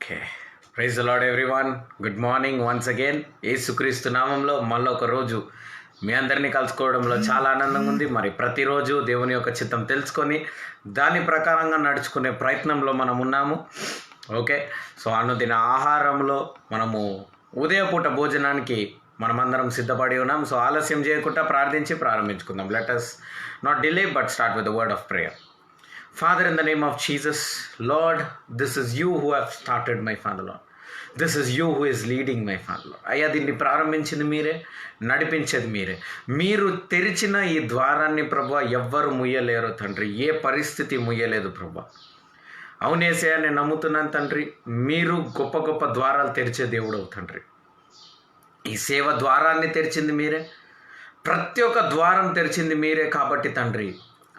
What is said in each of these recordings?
Okay, praise the Lord everyone. Good morning once again. యేసుక్రీస్తు నామంలో మళ్ళీ ఒక రోజు మీ అందరినీ కలుసుకోవడంలో చాలా ఆనందంగా ఉంది. మరి ప్రతిరోజు దేవుని యొక్క చిత్తం తెలుసుకొని దాని ప్రకారంగా నడుచుకునే ప్రయత్నంలో మనం ఉన్నాము. ఓకే, సో అనుదిన ఆహారంలో మనము ఉదయపూట భోజనానికి మనమందరం సిద్ధపడి ఉన్నాం. సో ఆలస్యం చేయకుండా ప్రార్థించి ప్రారంభించుకుందాం. Let us not delay but start with the word of prayer. Father, in the name of Jesus, Lord, this is you who have started, my Father, Lord. This is you who is leading, my Father, Lord. అయ్యా, దీన్ని ప్రారంభించింది మీరే, నడిపించేది మీరే. మీరు తెరిచిన ఈ ద్వారాన్ని ప్రభా ఎవ్వరు ముయ్యలేరు తండ్రి. ఏ పరిస్థితి ముయ్యలేదు ప్రభా. అవునేసయ్యా, నేను నమ్ముతున్నాను తండ్రి, మీరు గొప్ప గొప్ప ద్వారాలు తెరిచే దేవుడవు తండ్రి. ఈ సేవ ద్వారాన్ని తెరిచింది మీరే, ప్రతి ఒక్క ద్వారం తెరిచింది మీరే కాబట్టి తండ్రి,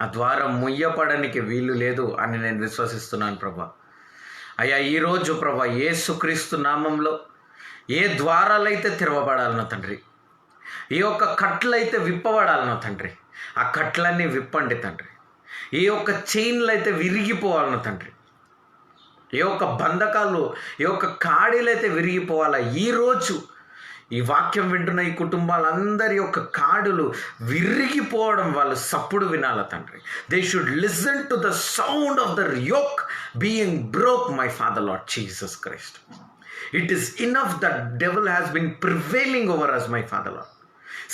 ఆ ద్వారం ముయ్యపడడానికి వీలు లేదు అని నేను విశ్వసిస్తున్నాను ప్రభా. అయ్యా, ఈరోజు ప్రభా యేసుక్రీస్తు నామంలో ఏ ద్వారాలైతే తెరవబడాలనో తండ్రి, ఏ ఒక్క కట్లయితే విప్పబడాలనో తండ్రి, ఆ కట్లన్నీ విప్పండి తండ్రి. ఏ ఒక్క చైన్లు అయితే విరిగిపోవాలనో తండ్రి, ఏ ఒక్క బంధకాలు, ఏ ఒక్క కాడీలు అయితే విరిగిపోవాలా. ఈరోజు ఈ వాక్యం వింటున్న ఈ కుటుంబాలందరి యొక్క కాడులు విరిగిపోవడం వాళ్ళు సప్పుడు వినాల తండ్రి. They should listen to the sound of the yoke being broke, my father Lord Jesus Christ. It is enough that devil has been prevailing over us, my father Lord.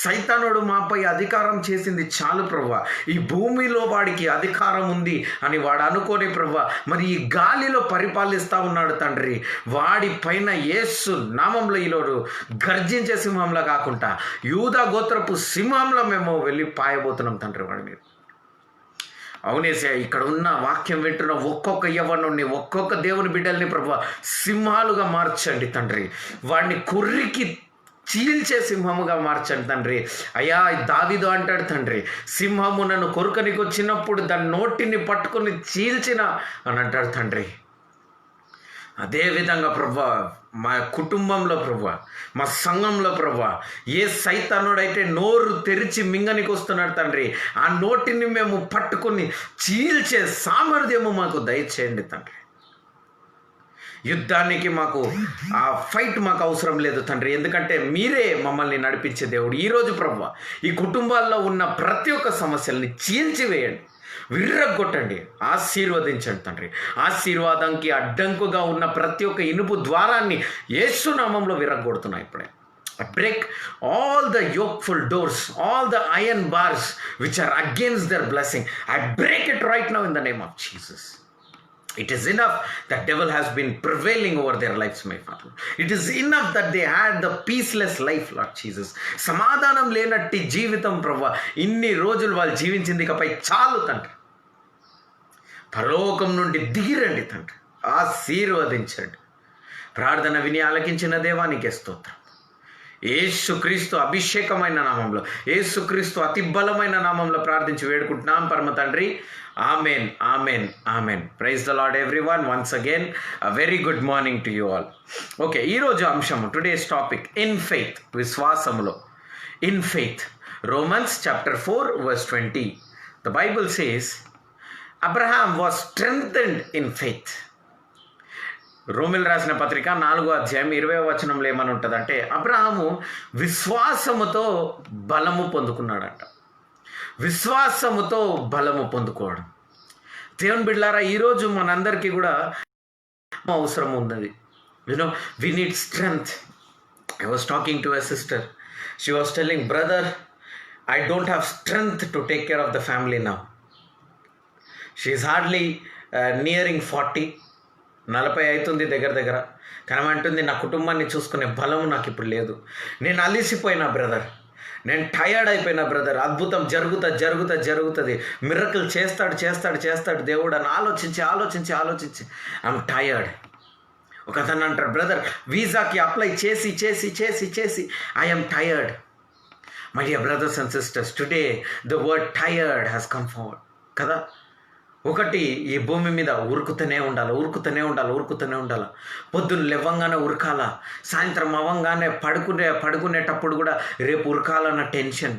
సైతానుడు మాపై అధికారం చేసింది చాలు ప్రభా. ఈ భూమిలో వాడికి అధికారం ఉంది అని వాడు అనుకోని ప్రభా, మరి ఈ గాలిలో పరిపాలిస్తూ ఉన్నాడు తండ్రి. వాడి పైన యేసు నామంలో ఈలోడు గర్జించే సింహంలో కాకుండా యూదా గోత్రపు సింహంలో మేము వెళ్ళి పాయబోతున్నాం తండ్రి వాడి మీద. అవునేసే, ఇక్కడ ఉన్న వాక్యం వింటున్న ఒక్కొక్క యవ్వనుడిని, ఒక్కొక్క దేవుని బిడ్డల్ని ప్రభా సింహాలుగా మార్చండి తండ్రి. వాడిని కుర్రికి చీల్చే సింహముగా మార్చండి తండ్రి. అయ్యా, దావీదు అంటాడు తండ్రి, సింహము నన్ను కొరుకనికి వచ్చినప్పుడు దాని నోటిని పట్టుకొని చీల్చిన అని అంటాడు తండ్రి. అదేవిధంగా ప్రభా మా కుటుంబంలో ప్రభా, మా సంఘంలో ప్రభా, ఏ సైతానుడైతే నోరు తెరిచి మింగనికి వస్తున్నాడు తండ్రి, ఆ నోటిని మేము పట్టుకొని చీల్చే సామర్థ్యము మాకు దయచేయండి తండ్రి. యుద్ధానికి మాకు ఆ ఫైట్ మాకు అవసరం లేదు తండ్రి, ఎందుకంటే మీరే మమ్మల్ని నడిపించే దేవుడు. ఈరోజు ప్రభువా, ఈ కుటుంబాల్లో ఉన్న ప్రతి ఒక్క సమస్యల్ని చీల్చివేయండి, విర్రగొట్టండి, ఆశీర్వదించండి తండ్రి. ఆశీర్వాదంకి అడ్డంకుగా ఉన్న ప్రతి ఒక్క ఇనుపు ద్వారాన్ని యేసు నామంలో విర్రగొడుతున్నాయి ఇప్పుడే. I break all the yokeful doors, all the iron bars which are against their blessing. I break it right now in the name of Jesus. It is enough that devil has been prevailing over their lives, my Father. It is enough that they had the peaceless life, Lord Jesus. సమాధానం లేనట్టి జీవితం ప్రభా ఇన్ని రోజులు వాళ్ళు జీవించింది, ఇకపై చాలు తండ్రి. పరలోకం నుండి దిగిరండి తండ్రి, ఆశీర్వదించండి. ప్రార్థన విని ఆలకించిన దేవానికి స్తోత్రం. యేసుక్రీస్తు అభిషేకమైన నామంలో, యేసుక్రీస్తు అతి బలమైన నామంలో ప్రార్థించి వేడుకుంటున్నాం పరమ తండ్రి. Amen, amen, amen. Praise the Lord everyone. Once again very good morning to you all. Okay, ఈరోజు అంశము, టుడేస్ టాపిక్, ఇన్ ఫెయిత్, విశ్వాసములో. In faith, Romans chapter 4:20. The Bible says Abraham was strengthened in faith. రోమిల్ రాసిన పత్రిక 4:20 ఏమని ఉంటుందంటే, అబ్రహాము విశ్వాసముతో బలము పొందుకున్నాడంట. విశ్వాసముతో బలము పొందుకోవడం. దేవుని బిడ్డలారా, ఈరోజు మనందరికీ కూడా అవసరం ఉన్నది. We need strength. I was talking to a sister. She was telling, brother, I don't have strength to take care of the family now. She is hardly nearing 40 అవుతుంది దగ్గర. కానీ అంటుంది, నా కుటుంబాన్ని చూసుకునే బలము నాకు ఇప్పుడు లేదు. నేను అలిసిపోయినా బ్రదర్, నేను టయర్డ్ అయిపోయినా బ్రదర్. అద్భుతం జరుగుతుంది, మిరకల్ చేస్తాడు దేవుడు అని ఆలోచించి ఐఎమ్ టయర్డ్. ఒక అతను అంటాడు, బ్రదర్, వీసాకి అప్లై చేసి I'm tired. My dear brothers and sisters, today the word tired has come forward కదా. ఒకటి, ఈ భూమి మీద ఉరుకుతూనే ఉండాలి. పొద్దున్న లేవంగానే ఉరకాల, సాయంత్రం అవ్వంగానే పడుకునేటప్పుడు కూడా రేపు ఉరకాలన్న టెన్షన్.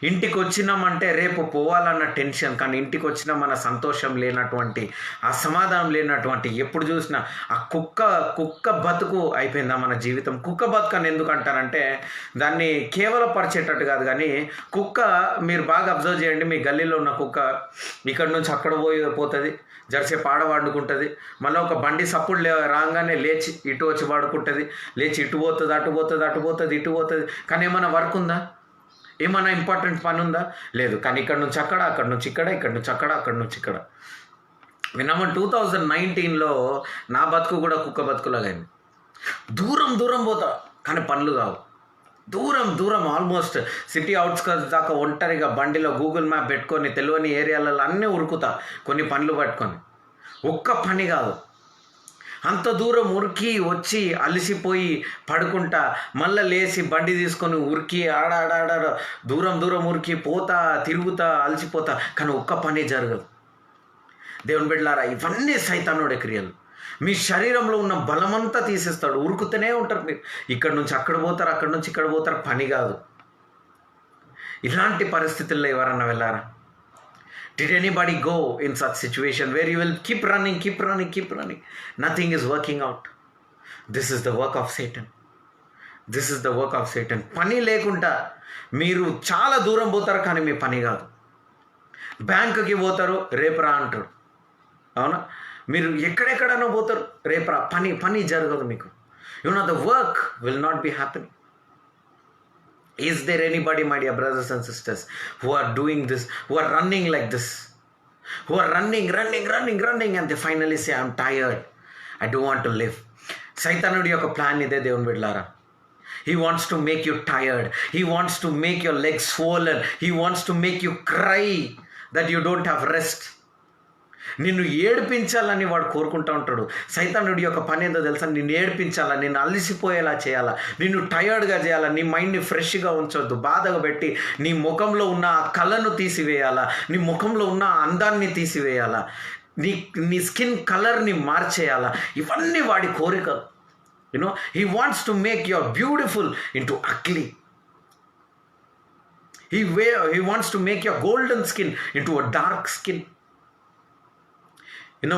ఇంటికి వచ్చినామంటే రేపు పోవాలన్న టెన్షన్, కానీ ఇంటికి వచ్చినా మన సంతోషం లేనటువంటి, ఆ సమాధానం లేనటువంటి, ఎప్పుడు చూసినా ఆ కుక్క బతుకు అయిపోయిందా మన జీవితం. కుక్క బతుకు అని ఎందుకు అంటారంటే దాన్ని కేవలపరిచేటట్టు కాదు, కానీ కుక్క మీరు బాగా అబ్జర్వ్ చేయండి. మీ గల్లీలో ఉన్న కుక్క ఇక్కడ నుంచి అక్కడ పోతుంది, జరసేపు ఆడ వాడుకుంటుంది, మళ్ళీ ఒక బండి సప్పుడు రాగానే లేచి ఇటు వచ్చి వాడుకుంటుంది, లేచి ఇటు పోతుంది, అటు పోతుంది, అటు పోతుంది, ఇటు పోతుంది. కానీ ఏమైనా వర్క్ ఉందా? ఏమైనా ఇంపార్టెంట్ పని ఉందా? లేదు. కానీ ఇక్కడ నుంచి అక్కడ, అక్కడ నుంచి ఇక్కడ, ఇక్కడ నుంచి అక్కడ, అక్కడ నుంచి ఇక్కడ. విన్నామా 2019లో నా బతుకు కూడా కుక్క బతుకులాగైంది. దూరం దూరం పోతా కానీ పనులు కావు. దూరం దూరం ఆల్మోస్ట్ సిటీ అవుట్స్కట్స్ దాకా ఒంటరిగా బండిలో గూగుల్ మ్యాప్ పెట్టుకొని తెలియని ఏరియాలలో అన్నీ ఉరుకుతా కొన్ని పనులు పట్టుకొని. ఒక్క పని కాదు, అంత దూరం ఉరికి వచ్చి అలసిపోయి పడుకుంటా, మళ్ళీ లేచి బండి తీసుకొని ఉరికి ఆడాడాడ దూరం దూరం ఉరికి పోతా, తిరుగుతా, అలసిపోతా, కానీ ఒక్క పని జరగదు. దేవుని బిడ్డలారా, ఇవన్నీ సైతానుడి క్రియలు. మీ శరీరంలో ఉన్న బలమంతా తీసేస్తాడు. ఉరుకుతూనే ఉంటారు మీరు. ఇక్కడ నుంచి అక్కడ పోతారు, అక్కడ నుంచి ఇక్కడ పోతారు, పని కాదు. ఇలాంటి పరిస్థితుల్లో ఎవరన్నా వెళ్ళారా? Did anybody go in such situation where you will keep running? Nothing is working out. This is the work of Satan. పని లేకుండా మీరు చాలా దూరం పోతారు, కానీ మీ పని కాదు. బ్యాంకుకి పోతారు, రేపు రా అంటారు, అవునా? మీరు ఎక్కడెక్కడనో పోతారు, రేపు రా, పని జరగదు మీకు. the work will not be happening. Is there anybody, my dear brothers and sisters, who are doing this, who are running like this, who are running and they finally say, I'm tired, I don't want to live? సైతానుడి యొక్క plan ఇదే దేవుని బిడ్డలారా. He wants to make you tired. He wants to make your legs swollen. He wants to make you cry that you don't have rest. నిన్ను ఏడిపించాలని వాడు కోరుకుంటూ ఉంటాడు. సైతానుడి యొక్క పని ఏందో తెలుసా? నిన్ను ఏడిపించాలా, నిన్ను అలసిపోయేలా చేయాలా, నిన్ను టయర్డ్గా చేయాలా, నీ మైండ్ని ఫ్రెష్గా ఉంచొద్దు, బాధగా పెట్టి నీ ముఖంలో ఉన్న ఆ కళను తీసివేయాలా, నీ ముఖంలో ఉన్న అందాన్ని తీసివేయాలా, నీ స్కిన్ కలర్ని మార్చేయాలా. ఇవన్నీ వాడి కోరికలు. He wants to make your beautiful into ugly. He wants to make your golden skin into a dark skin.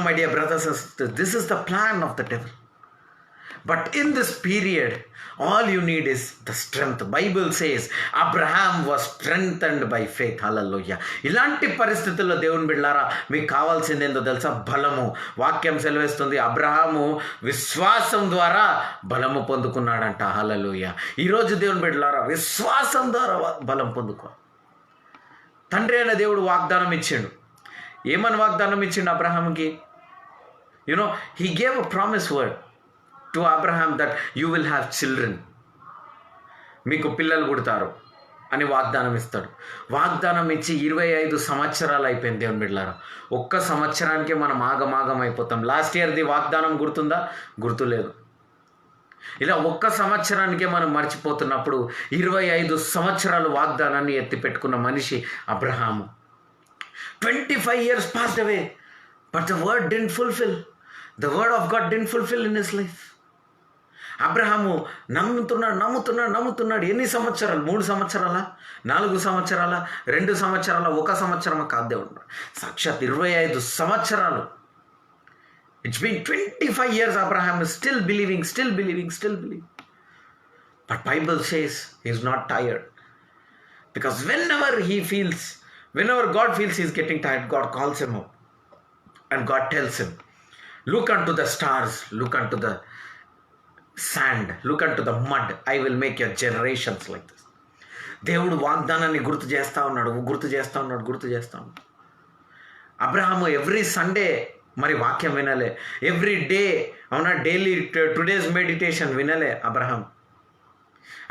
My dear brothers and sisters, this is the plan of the devil. But in this period, all you need is the strength. Bible says Abraham was strengthened by faith. Hallelujah. ఇలాంటి పరిస్థితుల్లో దేవుని బిడ్డలారా మీకు కావాల్సింది ఏందో తెలుసా? బలము. వాక్యం సెలవిస్తుంది, అబ్రహాము విశ్వాసం ద్వారా బలము పొందుకున్నాడంట. హల్లెలూయా. ఈరోజు దేవుని బిడ్డలారా విశ్వాసం ద్వారా బలం పొందుకో. తండ్రి అయిన దేవుడు వాగ్దానం ఇచ్చాడు. ఏమని వాగ్దానం ఇచ్చిండు అబ్రహాంకి? He gave a promise word to Abraham that you will have children. మీకు పిల్లలు పుడతారు అని వాగ్దానం ఇస్తాడు. వాగ్దానం ఇచ్చి 25 సంవత్సరాలు అయిపోయింది దేవుని బిడ్డలారా. ఒక్క సంవత్సరానికే మనం ఆగమాగం అయిపోతాం. లాస్ట్ ఇయర్ది వాగ్దానం గుర్తుందా? గుర్తులేదు. ఇలా ఒక్క సంవత్సరానికే మనం మర్చిపోతున్నప్పుడు 25 సంవత్సరాలు వాగ్దానాన్ని ఎత్తిపెట్టుకున్న మనిషి Abraham. 25 years passed away, but the word didn't fulfill. The word of God didn't fulfill in his life. Abraham నమ్ముతున్నాడు. ఎన్ని సంవత్సరాలు? 3 సంవత్సరాల, 4 సంవత్సరాల, 2 సంవత్సరాల, 1 సంవత్సరమా? కాదు దేవుడు, సాక్షాత్ 25 సంవత్సరాలు. It's been 25 years. Abraham is still believing. But Bible says he's not tired, because whenever God feels he's getting tired, God calls him up and God tells him, look unto the stars, look unto the sand, look unto the mud, I will make your generations like this. దేవుడు వాగ్దానాన్ని గుర్తు చేస్తూ ఉన్నాడు. Abraham every Sunday మరి వాక్యం వినలే, every day అవునా daily today's meditation వినలే.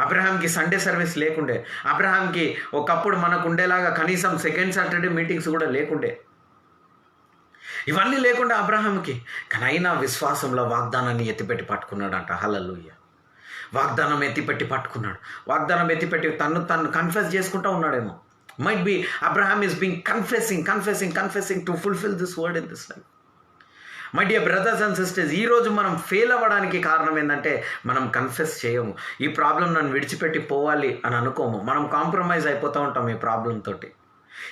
అబ్రహాంకి సండే సర్వీస్ లేకుండే. అబ్రహాంకి ఒకప్పుడు మనకు ఉండేలాగా కనీసం సెకండ్ సాటర్డే మీటింగ్స్ కూడా లేకుండే. ఇవన్నీ లేకుండా అబ్రహాంకి, కానీ అయినా విశ్వాసంలో వాగ్దానాన్ని ఎత్తిపెట్టి పట్టుకున్నాడంట. హల్లెలూయా. వాగ్దానం ఎత్తిపెట్టి పట్టుకున్నాడు. వాగ్దానం ఎత్తిపెట్టి తను కన్ఫెస్ చేసుకుంటూ ఉన్నాడేమో. Might be Abraham is being confessing to fulfil this word in this life. My dear brothers and sisters, ఈరోజు మనం ఫెయిల్ అవ్వడానికి కారణం ఏంటంటే మనం కన్ఫెస్ చేయము. ఈ ప్రాబ్లం నన్ను విడిచిపెట్టి పోవాలి అని అనుకోము. మనం కాంప్రమైజ్ అయిపోతూ ఉంటాం ఈ ప్రాబ్లం తోటి,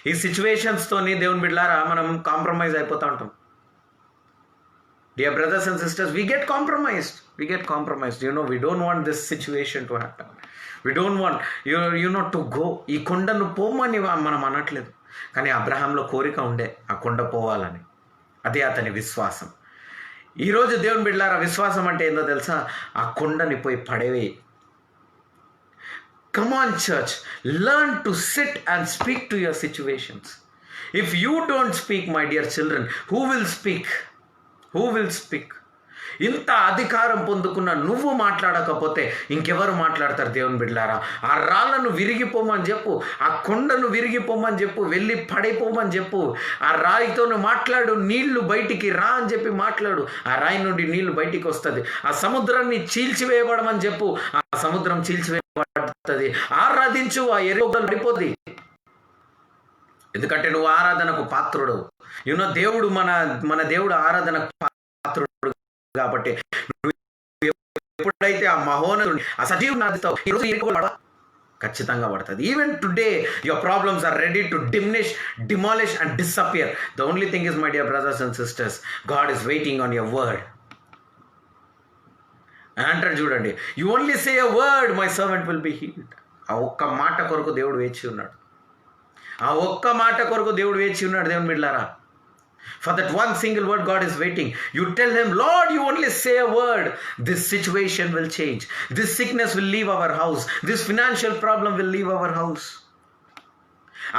ఈ సిచ్యువేషన్స్తోని. దేవుని బిడ్డలారా, మనం కాంప్రమైజ్ అయిపోతూ ఉంటాం. Dear brothers and sisters, we get compromised. We don't want this situation to happen. We don't want to go. ఈ కొండను పోమని మనం అనట్లేదు, కానీ అబ్రహాంలో కోరిక ఉండే ఆ కొండ పోవాలని. అదే అతని విశ్వాసం. ఈరోజు దేవుని బిడ్డలారా, విశ్వాసం అంటే ఏందో తెలుసా? ఆ కొండని పోయి పడేవి. Come on church, learn to sit and speak to your situations. If you don't speak, my dear children, who will speak? ఇంత అధికారం పొందుకున్న నువ్వు మాట్లాడకపోతే ఇంకెవరు మాట్లాడతారు? దేవుని బిడ్డలారా, ఆ రాళ్ళను విరిగిపోమని చెప్పు, ఆ కొండను విరిగిపోమని చెప్పు, వెళ్ళి పడిపోమని చెప్పు. ఆ రాయితో మాట్లాడు, నీళ్లు బయటికి రా అని చెప్పి మాట్లాడు. ఆ రాయి నుండి నీళ్లు బయటికి వస్తుంది. ఆ సముద్రాన్ని చీల్చివేయబడమని చెప్పు, ఆ సముద్రం చీల్చివేయబడుతుంది. ఆరాధించు, ఆ ఎరుగలు పడిపోద్ది. ఎందుకంటే నువ్వు ఆరాధనకు పాత్రుడు. దేవుడు మన దేవుడు ఆరాధనకు పాత్రుడు కాబట్టి ఎప్పుడైతే ఆ మహోన్నతుడిని, ఆ సజీవుని ఆరాధిస్తావో ఖచ్చితంగా పడుతుంది. Even today your problems are ready to demolish and disappear. The only thing is, my dear brothers and sisters, God is waiting on your word. అంటారు చూడండి, you only say a word, my servant will be healed. ఆ ఒక్క మాట కొరకు దేవుడు వేచి ఉన్నాడు. దేవుని బిడ్డలారా. For that one single word, God is waiting. You tell him, Lord, you only say a word, this situation will change. This sickness will leave our house. This financial problem will leave our house.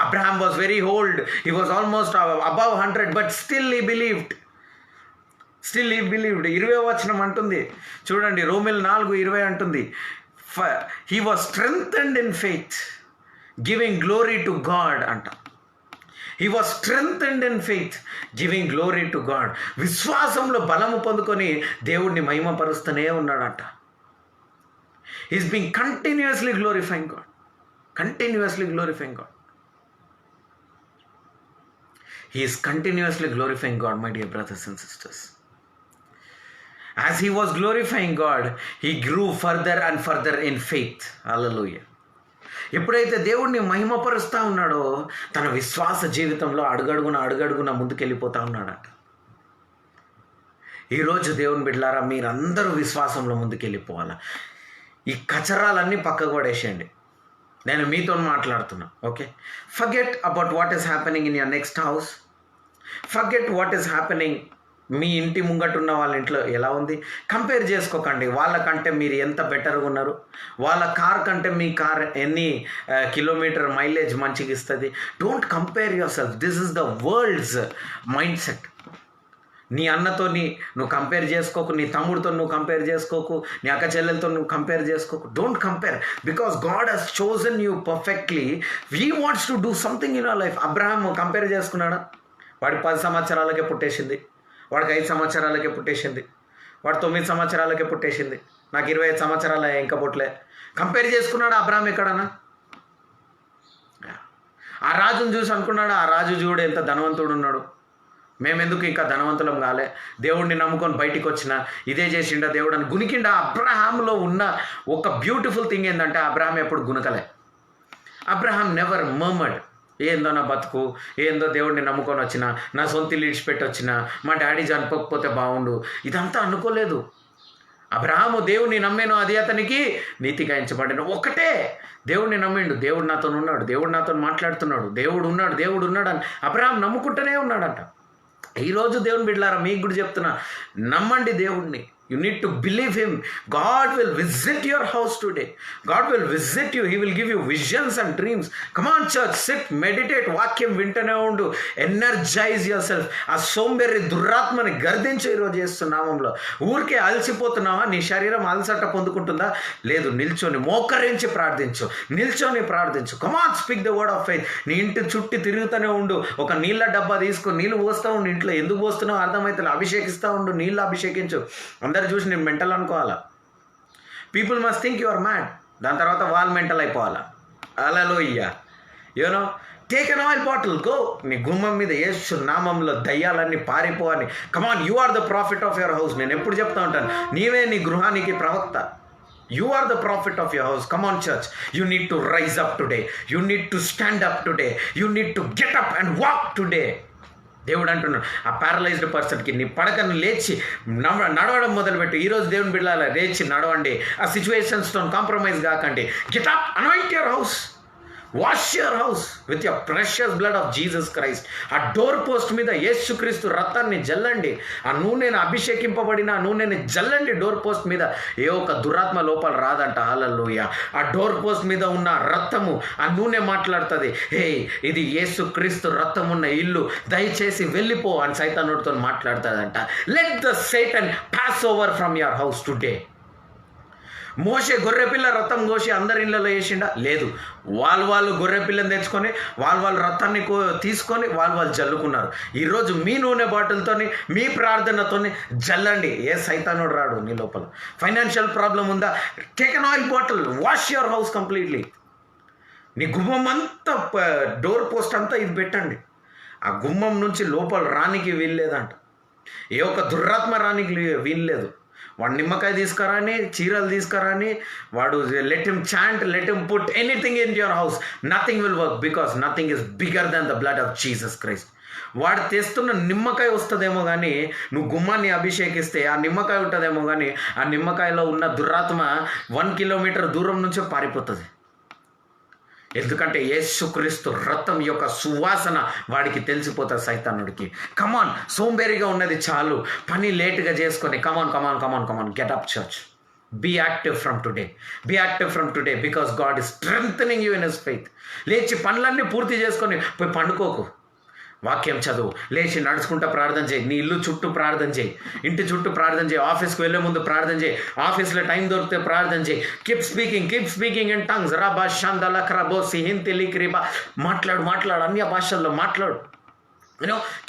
Abraham was very old. He was almost above 100, but still he believed. 20వ వచనం అంటుంది చూడండి, రోమీయులు 4:20 అంటుంది, he was strengthened in faith, giving glory to God అంట. He was strengthened in faith, giving glory to God. విశ్వాసంలో బలము పొందుకొని దేవుడిని మహిమపరుస్తూనే ఉన్నాడంట. He's been continuously glorifying God. He is continuously glorifying God, my dear brothers and sisters. As he was glorifying God, he grew further and further in faith. Hallelujah. ఎప్పుడైతే దేవుడిని మహిమపరుస్తూ ఉన్నాడో, తన విశ్వాస జీవితంలో అడుగడుగున ముందుకెళ్ళిపోతూ ఉన్నాడట. ఈరోజు దేవుని బిడ్డలారా, మీరందరూ విశ్వాసంలో ముందుకెళ్ళిపోవాలా. ఈ కచరాలన్నీ పక్కకు పడేసేయండి. నేను మీతో మాట్లాడుతున్నా, okay? Forget about what is happening in your next house. Forget what is happening మీ ఇంటి ముంగటున్న వాళ్ళ ఇంట్లో ఎలా ఉంది. కంపేర్ చేసుకోకండి. వాళ్ళకంటే మీరు ఎంత బెటర్గా ఉన్నారు, వాళ్ళ కార్ కంటే మీ కార్ ఎన్ని కిలోమీటర్ మైలేజ్ మంచిగా ఇస్తుంది. Don't compare your self. This is the world's mind set. నీ అన్నతో నువ్వు కంపేర్ చేసుకోకు, నీ తమ్ముడితో నువ్వు కంపేర్ చేసుకోకు, నీ అక్క చెల్లెలతో నువ్వు కంపేర్ చేసుకోకు. Don't compare, because God he's chosen you perfectly. He wants to do something in our life. Abraham compare చేసుకున్నాడా? వాడి 10 సంవత్సరాలకే పుట్టేసింది, వాడికి 5 సంవత్సరాలకే పుట్టేసింది, వాడు 9 సంవత్సరాలకే పుట్టేసింది, నాకు 25 సంవత్సరాలు ఇంకా పుట్టలే. కంపేర్ చేసుకున్నాడు అబ్రహాం ఎక్కడన్నా? ఆ రాజును చూసి అనుకున్నాడు, ఆ రాజు చూడు ఎంత ధనవంతుడు ఉన్నాడు, మేమెందుకు ఇంకా ధనవంతులం కాలే, దేవుడిని నమ్ముకొని బయటికి వచ్చిన ఇదే చేసిండా దేవుడు అని గునికిండా. అబ్రహాంలో ఉన్న ఒక బ్యూటిఫుల్ థింగ్ ఏంటంటే, అబ్రహాం ఎప్పుడు గునకలే. Abraham never మర్మర్డ్. ఏందో నా బతుకు, ఏందో దేవుడిని నమ్ముకొని వచ్చిన, నా సొంత ఇల్లు ఇడిచిపెట్టి వచ్చిన, మా డాడీ చనిపోకపోతే బాగుండు, ఇదంతా అనుకోలేదు. అబ్రహాము దేవుడిని నమ్మేను, అది అతనికి నీతిగా ఎంచబడిన. ఒకటే దేవుడిని నమ్మిండు, దేవుడు నాతో ఉన్నాడు, దేవుడు నాతో మాట్లాడుతున్నాడు, దేవుడు ఉన్నాడు అని అబ్రహాం నమ్ముకుంటూనే ఉన్నాడంట. ఈరోజు దేవుని బిడ్డలారా, మీకు కూడా చెప్తున్నా, నమ్మండి దేవుడిని. You need to believe him. God will visit your house today. God will visit you. He will give you visions and dreams. Come on church, sit, meditate, వాక్యం వింటనే ఉండు, ఎనర్జైజ్ యువర్ సెల్ఫ్. ఆ సోంబేరి దురాత్మని గర్దించు ఈరోజు నామంలో. ఊరికే అలసిపోతున్నావా? నీ శరీరం అలసట పొందుకుంటుందా? లేదు, నిల్చొని మోకరించి ప్రార్థించు, Come on, speak the word of faith. నీ ఇంటి చుట్టి తిరుగుతూనే ఉండు. ఒక నీళ్ళ డబ్బా తీసుకొని నీళ్ళు పోస్తూ ఉండు. ఇంట్లో ఎందుకు పోస్తున్నావు అర్థమైతే అభిషేకిస్తూ ఉండు, నీళ్ళు అభిషేకించు. అందరు చూసి నేను మెంటల్ అనుకోవాలా? People must think you are mad. దాని తర్వాత వాళ్ళు మెంటల్ అయిపోవాలా? Hallelujah. You know, take an oil bottle, go. నీ గుమ్మం మీద యేసు నామంలో దయ్యాలన్నీ పారిపో అని. Come on, you are the prophet of your house. నేను ఎప్పుడు చెప్తా ఉంటాను, నీవే నీ గృహానికి ప్రవక్త. You are the prophet of your house. Come on, church. You need to rise up today. You need to stand up today. You need to get up and walk today. దేవుడు అంటున్నాడు ఆ ప్యారలైజ్డ్ పర్సన్కి, నీ పడకను లేచి నడవడం మొదలుపెట్టు. ఈరోజు దేవుని బిడ్డలారా, లేచి నడవండి. ఆ సిచ్యువేషన్స్తో కాంప్రమైజ్ కాకండి. Get up, anoint your house, wash your house with your precious blood of Jesus Christ. ఆ డోర్ పోస్ట్ మీద యేసుక్రీస్తు రక్తాన్ని జల్లండి. ఆ నూనెను అభిషేకింపబడిన ఆ నూనెని జల్లండి డోర్ పోస్ట్ మీద. ఏ ఒక్క దురాత్మ లోపల రాదంట. హల్లెలూయా. ఆ డోర్ పోస్ట్ మీద ఉన్న రక్తము, ఆ నూనె మాట్లాడుతుంది, హే ఇది యేసుక్రీస్తు రక్తం ఉన్న ఇల్లు, దయచేసి వెళ్ళిపో అని సైతానుడితో మాట్లాడుతుందంట. Let the Satan pass over from your house today. మోషే గొర్రెపిల్ల రథం కోసి అందరి ఇళ్ళలో వేసిండా? లేదు. వాళ్ళు గొర్రెపిల్లని తెచ్చుకొని వాళ్ళు రథాన్ని తీసుకొని వాళ్ళు జల్లుకున్నారు. ఈరోజు మీ నూనె బాటిల్తోని, మీ ప్రార్థనతోని జల్లండి. ఏ సైతానుడు రాడు నీ లోపల. ఫైనాన్షియల్ ప్రాబ్లం ఉందా? Take an oil bottle, wash your house completely. నీ గుమ్మం అంతా, డోర్ పోస్ట్ అంతా ఇది పెట్టండి. ఆ గుమ్మం నుంచి లోపల రానికి వీల్లేదంట. ఏ ఒక్క దురాత్మ రానికి వీల్లేదు. వాడు నిమ్మకాయ తీసుకురాని, చీరలు తీసుకురాని, వాడు let him chant, let him put anything in your house, nothing will work because nothing is bigger than the blood of Jesus Christ. వాడు తెస్తున్న నిమ్మకాయ వస్తుందేమో కానీ, నువ్వు గుమ్మాన్ని అభిషేకిస్తే ఆ నిమ్మకాయ ఉంటుందేమో కానీ, ఆ నిమ్మకాయలో ఉన్న దురాత్మ 1 కిలోమీటర్ దూరం నుంచే పారిపోతుంది. ఎందుకంటే యేసుక్రీస్తు రక్తం యొక్క సువాసన వాడికి తెలిసిపోతుంది సైతానుడికి. కమాన్, సోంబేరిగా ఉన్నది చాలు, పని లేటుగా చేసుకొని come on get up church. Be active from today. Be active from today because God is strengthening you in his faith. లేచి పనులన్నీ పూర్తి చేసుకొని పోయి పండుకోకు. వాక్యం చదువు, లేచి నడుచుకుంటా ప్రార్థన చేయి, నీ ఇల్లు చుట్టూ ప్రార్థన చేయి, ఇంటి చుట్టూ ప్రార్థన చేయి, ఆఫీస్కి వెళ్ళే ముందు ప్రార్థన చేయి, ఆఫీస్లో టైం దొరికితే ప్రార్థన చేయి. Keep speaking in tongues. రాబా షాందల క్రబో సిహింతి లిక్రిబా. మాట్లాడు, అన్య భాషల్లో మాట్లాడు.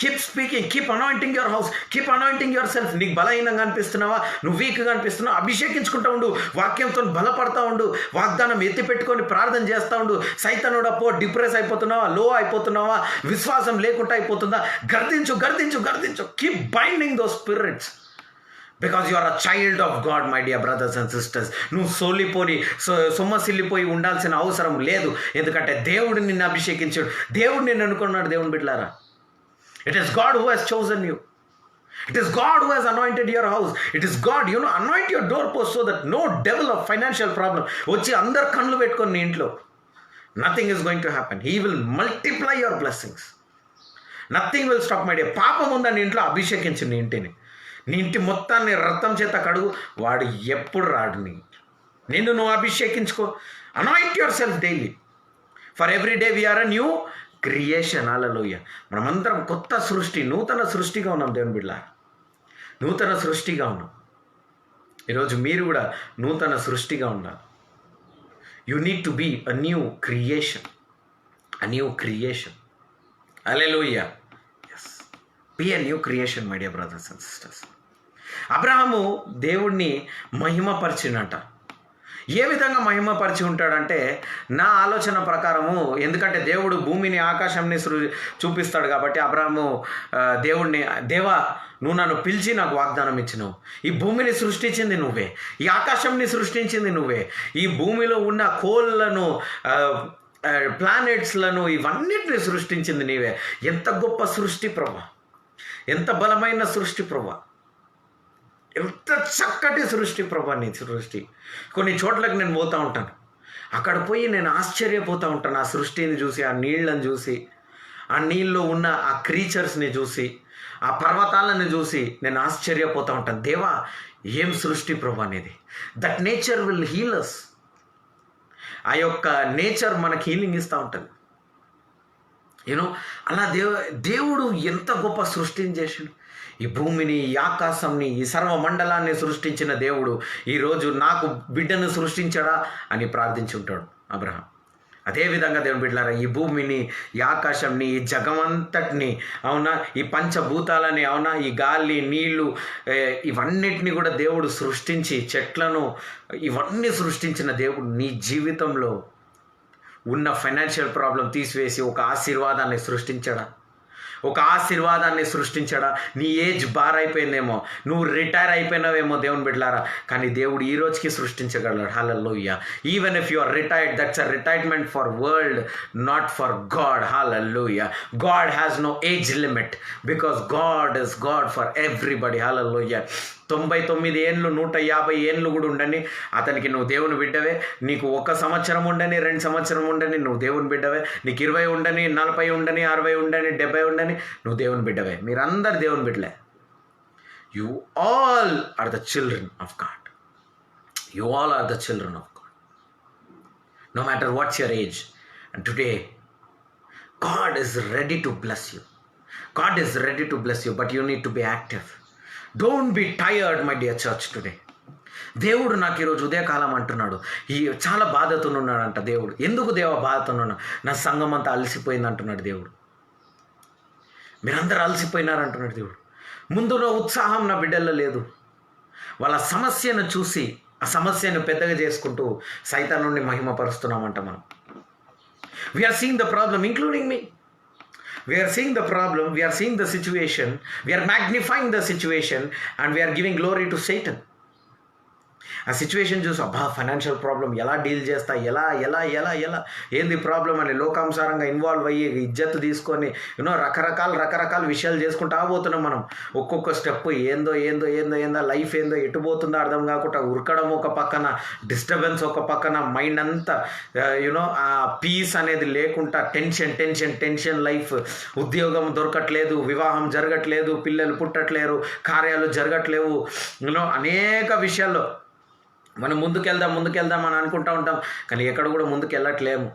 Keep speaking, keep anointing your house, keep anointing yourself. నీకు బలహీనంగా అనిపిస్తున్నావా, నువ్వు వీక్గా అనిపిస్తున్నావు, అభిషేకించుకుంటూ ఉండు, వాక్యంతో బలపడతా ఉండు, వాగ్దానం ఎత్తి పెట్టుకొని ప్రార్థన చేస్తూ ఉండు. సైతానుడపో డిప్రెస్ అయిపోతున్నావా, లో అయిపోతున్నావా, విశ్వాసం లేకుండా అయిపోతుందా, గర్దించు. Keep binding those spirits because you are a child of God my dear brothers and sisters. నువ్వు సొమ్మసిల్లిపోయి ఉండాల్సిన అవసరం లేదు. ఎందుకంటే దేవుడు నిన్ను అభిషేకించాడు, దేవుడు నిన్ను అనుకున్నాడు. దేవుని బిడ్డలారా, it is God who has chosen you. It is God who has anointed your house. It is God, anoint your doorpost so that no devil of financial problem వచ్చి అందరు కళ్ళు పెట్టుకొని నీ ఇంట్లో. Nothing is going to happen. He will multiply your blessings. Nothing will stop my dear. పాపం ఉందా నీ ఇంట్లో, అభిషేకించు నీ ఇంటిని. నీ ఇంటి మొత్తాన్ని రక్తం చేత కడుగు, వాడు ఎప్పుడు రాడు. నిన్ను నువ్వు అభిషేకించుకో. Anoint yourself daily. For every day we are a new creation. Hallelujah. మనమందరం కొత్త సృష్టి, నూతన సృష్టిగా ఉన్నాం. దేవుని బిడ్డ, నూతన సృష్టిగా ఉన్నాం. ఈరోజు మీరు కూడా నూతన సృష్టిగా ఉన్నారు. You need to be a new creation. Hallelujah. Yes, be a new creation my dear brothers and sisters. అబ్రహాము దేవుణ్ణి మహిమపరిచినట. ఏ విధంగా మహిమపరిచి ఉంటాడంటే, నా ఆలోచన ప్రకారము, ఎందుకంటే దేవుడు భూమిని ఆకాశాన్ని చూపిస్తాడు కాబట్టి అబ్రహాము దేవా నువ్వు నన్ను పిలిచి నాకు వాగ్దానం ఇచ్చినావు. ఈ భూమిని సృష్టించింది నువ్వే, ఈ ఆకాశంని సృష్టించింది నువ్వే, ఈ భూమిలో ఉన్న కోళ్ళను, ప్లానెట్స్లను, ఇవన్నిటిని సృష్టించింది నీవే. ఎంత గొప్ప సృష్టి ప్రభా, ఎంత బలమైన సృష్టి ప్రభా, ఎంత చక్కటి సృష్టి ప్రభా నీ సృష్టి. కొన్ని చోట్లకు నేను పోతూ ఉంటాను, అక్కడ పోయి నేను ఆశ్చర్యపోతూ ఉంటాను. ఆ సృష్టిని చూసి, ఆ నీళ్ళని చూసి, ఆ నీళ్ళలో ఉన్న ఆ క్రీచర్స్ని చూసి, ఆ పర్వతాలను చూసి నేను ఆశ్చర్యపోతూ ఉంటాను. దేవా ఏం సృష్టి ప్రభా అనేది. దట్ నేచర్ విల్ హీల్ అస్. ఆ యొక్క నేచర్ మనకి హీలింగ్ ఇస్తూ ఉంటుంది. అలా దేవుడు ఎంత గొప్ప సృష్టిని చేసిండు. ఈ భూమిని, ఈ ఆకాశంని, ఈ సర్వమండలాన్ని సృష్టించిన దేవుడు ఈరోజు నాకు బిడ్డను సృష్టించాడా అని ప్రార్థించి ఉంటాడు అబ్రహాం. అదేవిధంగా దేవుని బిడ్డలారా, ఈ భూమిని, ఈ ఆకాశంని, ఈ జగమంతటిని, అవునా, ఈ పంచభూతాలని, అవునా, ఈ గాలి, నీళ్లు, ఇవన్నిటిని కూడా దేవుడు సృష్టించి, చెట్లను, ఇవన్నీ సృష్టించిన దేవుడు నీ జీవితంలో ఉన్న ఫైనాన్షియల్ ప్రాబ్లం తీసివేసి ఒక ఆశీర్వాదాన్ని సృష్టించడా? ఒక ఆశీర్వాదాన్ని సృష్టించడా? నీ ఏజ్ బార్ అయిపోయిందేమో, నువ్వు రిటైర్ అయిపోయినావేమో దేవుని బిడ్డలారా, కానీ దేవుడు ఈ రోజుకి సృష్టించగలడు. Hallelujah. Even if you are retired, that's a retirement for world, not for God. Hallelujah. God has no age limit because God is God for everybody. Hallelujah. 99 ఏండ్లు 150 ఏండ్లు కూడా ఉండని అతనికి నువ్వు దేవుని బిడ్డవే. నీకు 1 సంవత్సరం ఉండని, 2 సంవత్సరం ఉండని, నువ్వు దేవుని బిడ్డవే. నీకు 20 ఉండని, 40 ఉండని, 60 ఉండని, 70 ఉండని, నువ్వు దేవుని బిడ్డవే. మీరందరు దేవుని బిడ్డలే. You all are the children of God. You all are the children of God, no matter what's your age. And today God is ready to bless you. God is ready to bless you, but you need to be active. Don't be tired, my dear church, today. దేవుడు నాకు ఈరోజు ఉదయకాలం అంటున్నాడు, చాలా బాధతో ఉన్నాడంట దేవుడు. ఎందుకు దేవా బాధతో ఉన్నాడు? నా సంఘం అంతా అలసిపోయింది అంటున్నాడు దేవుడు. మీరందరూ అలసిపోయినారంటున్నాడు దేవుడు. ముందున్న ఉత్సాహం నా బిడ్డల్లో లేదు. వాళ్ళ సమస్యను చూసి ఆ సమస్యను పెద్దగా చేసుకుంటూ సైతానుని మహిమపరుస్తున్నామంట మనం. We are seeing the problem, including me. We are seeing the problem, we are seeing the situation, we are magnifying the situation, and we are giving glory to Satan. ఆ సిచ్యువేషన్ చూసి అబ్బా ఫైనాన్షియల్ ప్రాబ్లం ఎలా deal చేస్తా, ఎలా ఎలా ఎలా ఎలా ఏంది ప్రాబ్లం అని లోకానుసారంగా ఇన్వాల్వ్ అయ్యి ఇజ్జత్ తీసుకొని రకరకాల విషయాలు చేసుకుంటా పోతున్నాం మనం. ఒక్కొక్క స్టెప్ ఏందో లైఫ్ ఏందో ఎటుపోతుందో అర్థం కాకుండా ఉరకడం ఒక పక్కన, డిస్టర్బెన్స్ ఒక పక్కన, మైండ్ అంతా ఆ పీస్ అనేది లేకుండా టెన్షన్ లైఫ్. ఉద్యోగం దొరకట్లేదు, వివాహం జరగట్లేదు, పిల్లలు పుట్టట్లేరు, కార్యాలు జరగట్లేవు, అనేక విషయాల్లో మనం ముందుకెళ్దాం అని అనుకుంటూ ఉంటాం, కానీ ఎక్కడ కూడా ముందుకు వెళ్ళట్లేము.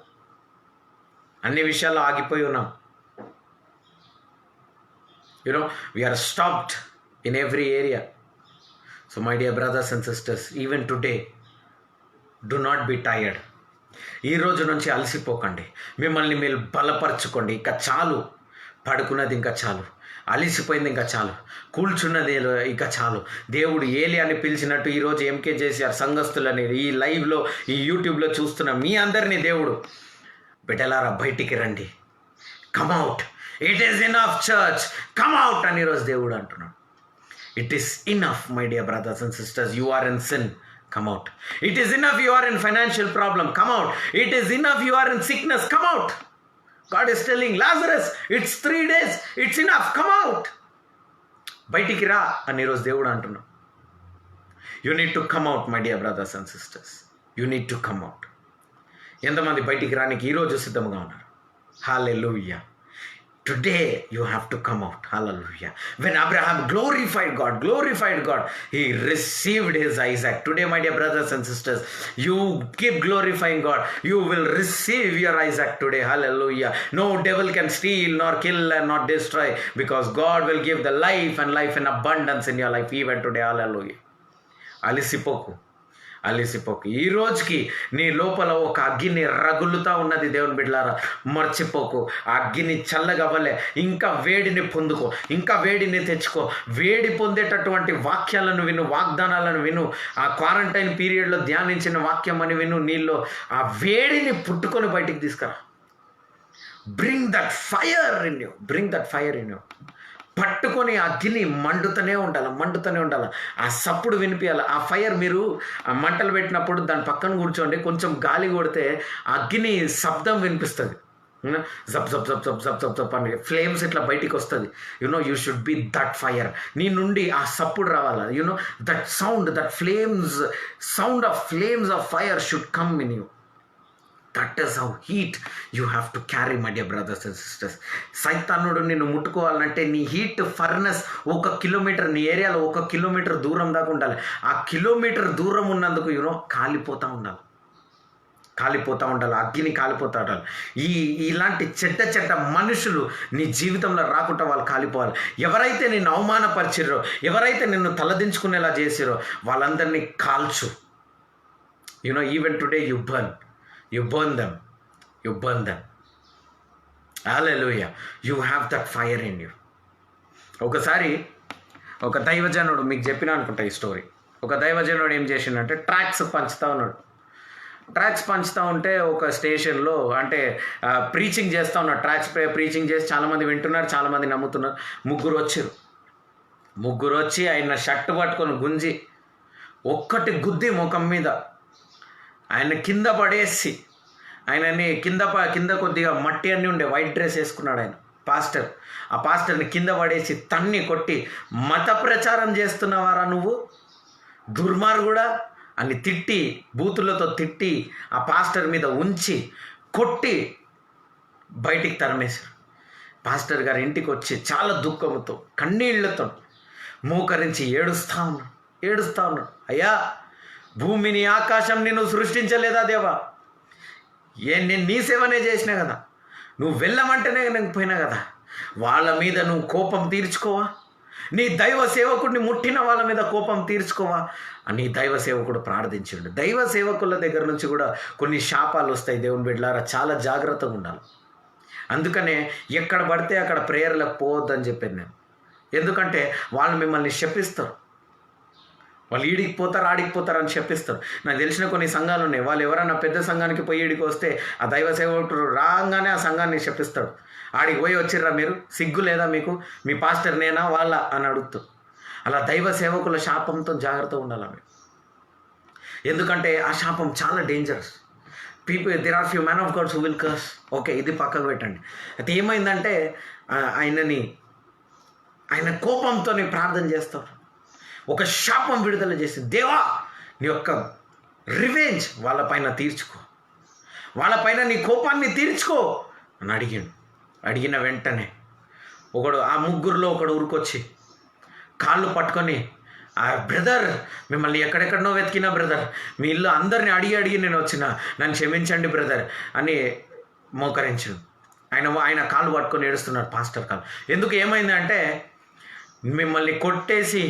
అన్ని విషయాల్లో ఆగిపోయి ఉన్నాం. we are stopped in every area. So my dear brothers and sisters, even today, do not be tired. ఈ రోజు నుంచి అలసిపోకండి, మిమ్మల్ని మీరు బలపరచుకోండి. ఇంకా చాలు, పడుకున్నది ఇంకా చాలు, అలిసిపోయింది ఇంకా చాలు, కూల్చున్నది ఇంకా చాలు. దేవుడు ఏలి అని పిలిచినట్టు ఈరోజు ఎంకే చేశారు సంఘస్థులని ఈ లైవ్లో, ఈ యూట్యూబ్లో చూస్తున్న మీ అందరినీ దేవుడు, బిడ్డలారా బయటికి రండి, come out, it is enough church, come out అని ఈరోజు దేవుడు అంటున్నాడు. It is enough my dear brothers and sisters, you are in sin, come out. It is enough you are in financial problem, come out. It is enough you are in sickness, come out. God is telling Lazarus, it's 3 days, it's enough, come out. బయటికి రా అని ఈరోజు దేవుడు అంటున్నాడు. You need to come out, my dear brothers and sisters. You need to come out. ఎంతమంది బయటికి రానికి ఈరోజు సిద్ధంగా ఉన్నారు? Hallelujah. Today you have to come out. Hallelujah. When Abraham glorified God, he received his Isaac. Today, my dear brothers and sisters, you keep glorifying God, you will receive your Isaac today. Hallelujah. No devil can steal nor kill and not destroy, because God will give the life and life in abundance in your life even today. Hallelujah. అలిసిపోకు. ఈ రోజుకి నీ లోపల ఒక అగ్గిని రగులుతా ఉన్నది దేవుని బిడ్డలారా, మర్చిపోకు. ఆ అగ్గిని చల్లగవ్వలే, ఇంకా వేడిని పొందుకో, ఇంకా వేడిని తెచ్చుకో. వేడి పొందేటటువంటి వాక్యాలను విను, వాగ్దానాలను విను, ఆ క్వారంటైన్ పీరియడ్లో ధ్యానించిన వాక్యం అని విను. నీళ్ళు ఆ వేడిని పుట్టుకొని బయటికి తీసుకురా. Bring that fire in you. పట్టుకొని అగ్గిని మండుతూనే ఉండాలి. ఆ సప్పుడు వినిపించాలి. ఆ ఫైర్, మీరు ఆ మంటలు పెట్టినప్పుడు దాని పక్కన కూర్చోండి, కొంచెం గాలి కొడితే అగ్ని శబ్దం వినిపిస్తుంది. జప్ జప్ జప్ జప్ జప్ జప్ జప్ అని ఫ్లేమ్స్ ఇట్లా బయటికి వస్తుంది. You should be that fire. నీ నుండి ఆ సప్పుడు రావాలి. That sound, that sound of flames of fire should come in you. That is how heat you have to carry, my dear brothers and sisters. సైతానుడు నిన్ను ముట్టుకోవాలంటే నీ హీట్ ఫర్నెస్ 1 కిలోమీటర్, నీ ఏరియాలో 1 kilometre దూరం దాకా ఉండాలి. ఆ కిలోమీటర్ దూరం ఉన్నందుకు కాలిపోతూ ఉండాలి, అగ్గిని కాలిపోతూ ఉండాలి. ఇలాంటి చెడ్డ మనుషులు నీ జీవితంలో రాకుండా వాళ్ళు కాలిపోవాలి. ఎవరైతే నిన్ను అవమానపరిచిరో, ఎవరైతే నిన్ను తలదించుకునేలా చేసిరో వాళ్ళందరినీ కాల్చు. Even today you burn them. Hallelujah. You have that fire in you. ఒకసారి ఒక దైవజనుడు, మీకు చెప్పినా అనుకుంటా ఈ స్టోరీ. ఒక దైవజనుడు ఏం చేసిండంటే ట్రాక్స్ పంచుతా ఉన్నాడు. ట్రాక్స్ పంచుతూ ఉంటే ఒక స్టేషన్లో అంటే ప్రీచింగ్ చేస్తూ ఉన్నారు. ట్రాక్స్ ప్రీచింగ్ చేసి చాలామంది వింటున్నారు, చాలామంది నమ్ముతున్నారు. ముగ్గురు వచ్చి ఆయన షర్ట్ పట్టుకొని గుంజి ఒక్కటి గుద్ది ముఖం మీద ఆయన కింద పడేసి ఆయనని కింద కొద్దిగా మట్టి అన్నీ ఉండే వైట్ డ్రెస్ వేసుకున్నాడు ఆయన పాస్టర్. ఆ పాస్టర్ని కింద పడేసి తన్ని కొట్టి, మత ప్రచారం చేస్తున్నవారా నువ్వు దుర్మార్గుడా అని తిట్టి, బూతులతో తిట్టి ఆ పాస్టర్ మీద ఉంచి కొట్టి బయటికి తరిమేశారు. పాస్టర్ గారు ఇంటికి వచ్చి చాలా దుఃఖంతో కన్నీళ్లతో మోకరించి ఏడుస్తా ఉన్నాడు. అయ్యా, భూమిని ఆకాశం నిన్ను సృష్టించలేదా దేవా? నేను నీ సేవనే చేసినా కదా, నువ్వు వెళ్ళమంటేనే నేను పోయినా కదా, వాళ్ళ మీద నువ్వు కోపం తీర్చుకోవా? నీ దైవ సేవకుడిని ముట్టిన వాళ్ళ మీద కోపం తీర్చుకోవా అని దైవ సేవకుడు ప్రార్థించిండు. దైవ సేవకుల దగ్గర నుంచి కూడా కొన్ని శాపాలు వస్తాయి. దేవుని బిడ్డలారా, చాలా జాగ్రత్తగా ఉండాలి. అందుకనే ఎక్కడ పడితే అక్కడ ప్రేయర్లకు పోవద్దని చెప్పాను నేను. ఎందుకంటే వాళ్ళు మిమ్మల్ని శపిస్తారు. వాళ్ళు ఈడికి పోతారు, ఆడికి పోతారు అని చెప్పిస్తారు. నాకు తెలిసిన కొన్ని సంఘాలు ఉన్నాయి, వాళ్ళు ఎవరైనా పెద్ద సంఘానికి పోయి ఈడికి వస్తే ఆ దైవ సేవకుడు రాగానే ఆ సంఘాన్ని చెప్పిస్తాడు. ఆడికి పోయి వచ్చిర్రా మీరు, సిగ్గు లేదా మీకు, మీ పాస్టర్ నేనా వాళ్ళ అని అడుగుతూ. అలా దైవ సేవకుల శాపంతో జాగ్రత్తగా ఉండాలి మీరు. ఎందుకంటే ఆ శాపం చాలా dangerous. There are few man of gods who will curse. Okay, ఇది పక్కకు పెట్టండి. అయితే ఏమైందంటే ఆయన కోపంతో ప్రార్థన చేస్తారు. ఒక శాపం విడుదల చేసి, దేవా నీ యొక్క రివెంజ్ వాళ్ళపైన తీర్చుకో, వాళ్ళపైన నీ కోపాన్ని తీర్చుకో అని అడిగిన వెంటనే ఆ ముగ్గురులో ఒకడు ఊరుకొచ్చి కాళ్ళు పట్టుకొని, ఆ బ్రదర్ మిమ్మల్ని ఎక్కడెక్కడనో వెతికినా బ్రదర్, మీ ఇల్లు అందరిని అడిగి నేను వచ్చిన, నన్ను క్షమించండి బ్రదర్ అని మోకరించాడు. ఆయన కాళ్ళు పట్టుకొని ఏడుస్తున్నాడు పాస్టర్ కాళ్ళు. ఎందుకు ఏమైందంటే, మిమ్మల్ని కొట్టేసి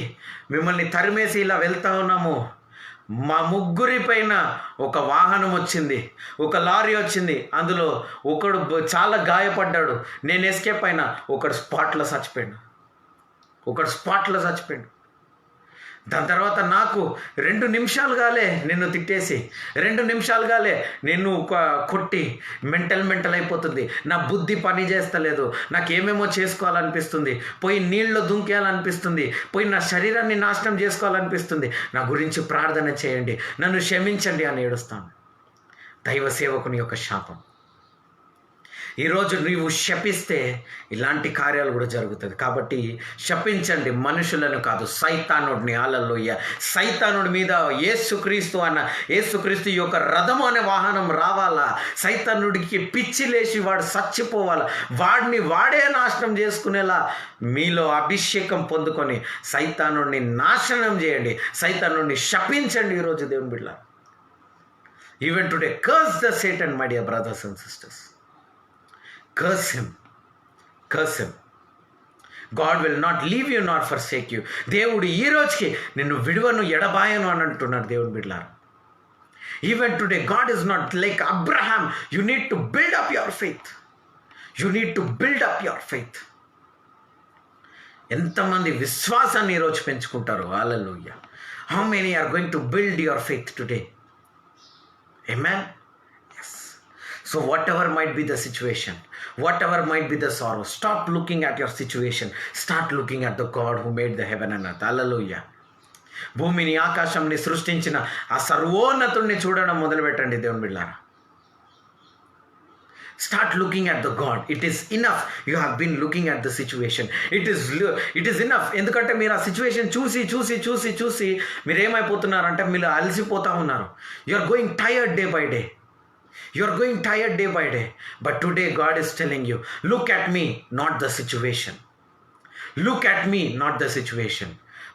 మిమ్మల్ని తరిమేసి ఇలా వెళ్తా ఉన్నాము, మా ముగ్గురి పైన ఒక వాహనం వచ్చింది, ఒక లారీ వచ్చింది, అందులో ఒకడు చాలా గాయపడ్డాడు, నేను ఎస్కేప్ అయినా, ఒకడు స్పాట్లో చచ్చిపోయాడు. దాని తర్వాత నాకు 2 నిమిషాలు కాలే నిన్ను తిట్టేసి, 2 నిమిషాలు కాలే నిన్ను కొట్టి మెంటల్ అయిపోతుంది, నా బుద్ధి పని చేస్తలేదు, నాకు ఏమేమో చేసుకోవాలనిపిస్తుంది, పోయి నీళ్ళలో దుంకేయాలనిపిస్తుంది, పోయి నా శరీరాన్ని నాశనం చేసుకోవాలనిపిస్తుంది, నా గురించి ప్రార్థన చేయండి, నన్ను క్షమించండి అని ఏడుస్తాను. దైవ సేవకుని యొక్క శాపం. ఈరోజు నీవు శపిస్తే ఇలాంటి కార్యాలు కూడా జరుగుతుంది. కాబట్టి శపించండి, మనుషులను కాదు, సైతానుడిని. హల్లెలూయా. సైతానుడి మీద యేసుక్రీస్తు యొక్క రథము అనే వాహనం రావాలా, సైతానుడికి పిచ్చి లేచి వాడు చచ్చిపోవాలా, వాడే నాశనం చేసుకునేలా మీలో అభిషేకం పొందుకొని సైతానుడిని నాశనం చేయండి, సైతానుడిని శపించండి. ఈరోజు దేవుని బిడ్డ, even today curse the Satan, my dear brothers and sisters. Curse him. God will not leave you nor forsake you. దేవుడు ఈ రోజుకి నిన్ను విడువను ఎడబాయను అని అంటున్నాడు దేవుని బిడ్డలారా. Even today God is not like Abraham. You need to build up your faith. ఎంతమంది విశ్వాసాన్ని ఈరోజు పెంచుకుంటారు? హల్లెలూయా. How many are going to build your faith today? Amen. So whatever might be the situation, whatever might be the sorrow, stop looking at your situation. Start looking at the God who made the heaven and earth. Hallelujah. భూమిని ఆకాశంని సృష్టించిన ఆ సర్వోన్నతుడిని చూడడం మొదలుపెట్టండి దేవుని బిడ్డలారా. Start looking at the God. It is enough. You have been looking at the situation. It is enough. ఎందుకంటే మీరు ఆ situation చూసి మీరు ఏమైపోతున్నారంటే మీరు అలసిపోతా ఉన్నారు. You are going tired day by day. But today God is telling you, look at me, not the situation.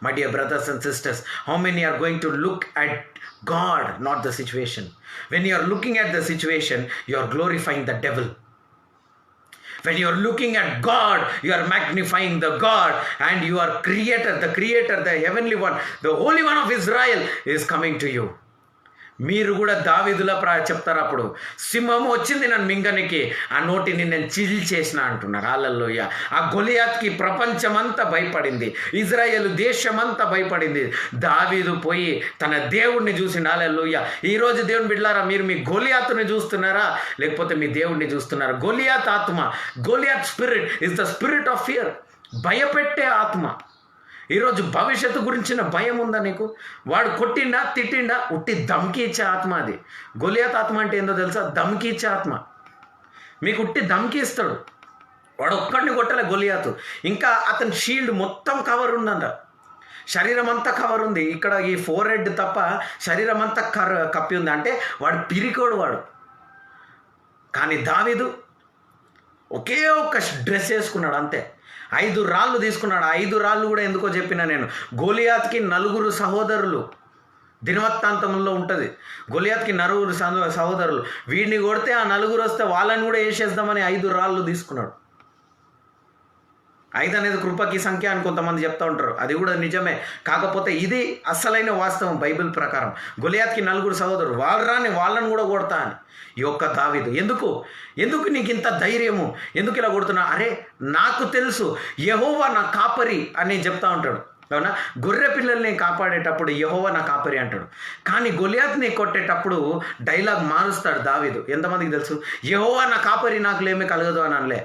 My dear brothers and sisters, how many are going to look at God, not the situation? When you are looking at the situation, you are glorifying the devil. When you are looking at God, you are magnifying the God, and your creator, the heavenly one, the Holy One of Israel is coming to you. మీరు కూడా దావీదులా చెప్తారు. అప్పుడు సింహం వచ్చింది నన్ను మింగనికి, ఆ నోటిని నేను చేసిన అంటున్నారు. హల్లెలూయా. ఆ గొలియాత్కి ప్రపంచమంతా భయపడింది, ఇజ్రాయేలు దేశమంతా భయపడింది. దావీదు పోయి తన దేవుణ్ణి చూసిండు. హల్లెలూయా. ఈరోజు దేవుని బిడ్డలారా, మీరు మీ గొలియాతుని చూస్తున్నారా, లేకపోతే మీ దేవుణ్ణి చూస్తున్నారా? గొలియాత్ ఆత్మ, Goliath spirit is the spirit of fear, భయపెట్టే ఆత్మ. ఈరోజు భవిష్యత్తు గురించిన భయం ఉందా నీకు? వాడు కొట్టిండా తిట్టిండా, ఉట్టి దమ్కి ఇచ్చే ఆత్మ అది. గొలియాత్ ఆత్మ అంటే ఏందో తెలుసా? దమ్కి ఇచ్చే ఆత్మ. మీకు ఉట్టి దమ్కి ఇస్తాడు. వాడు ఒక్కడిని కొట్టలే గొలియాతు. ఇంకా అతని షీల్డ్ మొత్తం కవర్ ఉందంట, శరీరం అంతా కవర్ ఉంది. ఇక్కడ ఈ ఫోర్ హెడ్ తప్ప శరీరం అంతా కప్పి ఉంది. అంటే వాడు పిరికోడు వాడు. కానీ దావీదు ఒకే ఒక్క డ్రెస్ వేసుకున్నాడు అంతే. 5 రాళ్ళు తీసుకున్నాడు. 5 రాళ్ళు కూడా ఎందుకో చెప్పినా నేను. గొలియాత్కి 4 సహోదరులు, దినవృత్తాంతంలో ఉంటుంది. గొలియాత్కి 4 సహోదరులు. వీడిని కొడితే ఆ 4 వస్తే వాళ్ళని కూడా వేసేద్దామని 5 రాళ్ళు తీసుకున్నాడు. 5 అనేది కృపకి సంఖ్య అని కొంతమంది చెప్తూ ఉంటారు. అది కూడా నిజమే. కాకపోతే ఇది అసలైన వాస్తవం బైబిల్ ప్రకారం. గొలియాత్కి 4 సహోదరులు. వాళ్ళని కూడా కొడతా అని ఈ ఒక్క దావీదు. ఎందుకు నీకు ఇంత ధైర్యము? ఎందుకు ఇలా కొడుతున్నా? అరే నాకు తెలుసు యెహోవా నా కాపరి అని చెప్తా ఉంటాడు. అవునా? గొర్రె పిల్లల్ని కాపాడేటప్పుడు యెహోవా నా కాపరి అంటాడు. కానీ గొలియాత్ని కొట్టేటప్పుడు డైలాగ్ మారుస్తాడు దావీదు. ఎంతమందికి తెలుసు? యెహోవా నా కాపరి, నాకు లేమి కలగదు అని అనలే,